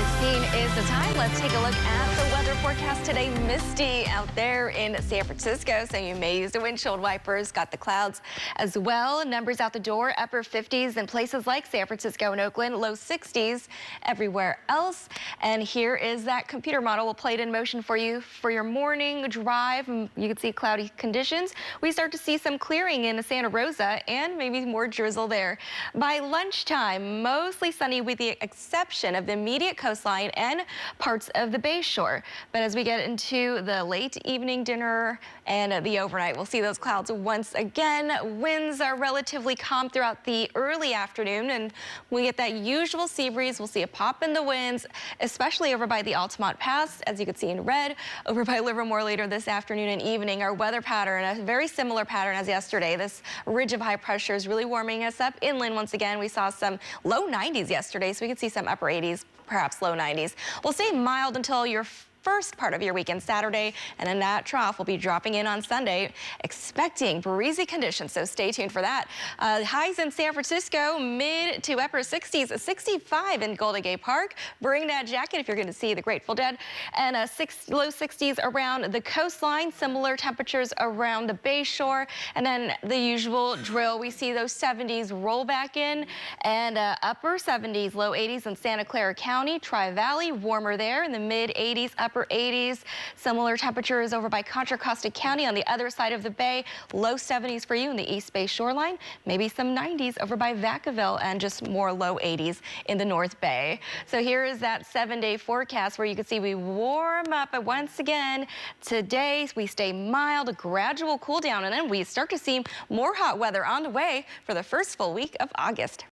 7:16 is the time. Let's take a look at the weather forecast today. Misty out there in San Francisco, so you may use the windshield wipers. Got the clouds as well. Numbers out the door, upper 50s in places like San Francisco and Oakland, low 60s everywhere else. And here is that computer model. We'll play it in motion for you for your morning drive. You can see cloudy conditions. We start to see some clearing in Santa Rosa and maybe more drizzle there. By lunchtime, mostly sunny with the exception of the immediate coastline and parts of the Bay Shore. But as we get into the late evening dinner and the overnight, we'll see those clouds once again. Winds are relatively calm throughout the early afternoon, and we get that usual sea breeze. We'll see a pop in the winds, especially over by the Altamont Pass, as you can see in red, over by Livermore later this afternoon and evening. Our weather pattern, a very similar pattern as yesterday. This ridge of high pressure is really warming us up inland once again. We saw some low 90s yesterday, so we could see some upper 80s, perhaps low 90s. We'll stay mild until your first part of your weekend Saturday, and then that trough will be dropping in on Sunday, expecting breezy conditions, so stay tuned for that. Highs in San Francisco, mid to upper 60s, 65 in Golden Gate Park. Bring that jacket if you're going to see the Grateful Dead. And low 60s around the coastline, similar temperatures around the Bay Shore, and then the usual drill. We see those 70s roll back in, and upper 70s, low 80s in Santa Clara County, Tri-Valley, warmer there in the mid 80s, upper 80s. Similar temperatures over by Contra Costa County on the other side of the bay. Low 70s for you in the East Bay shoreline. Maybe some 90s over by Vacaville, and just more low 80s in the North Bay. So here is that 7-day forecast where you can see we warm up. But once again, today we stay mild, a gradual cool down, and then we start to see more hot weather on the way for the first full week of August.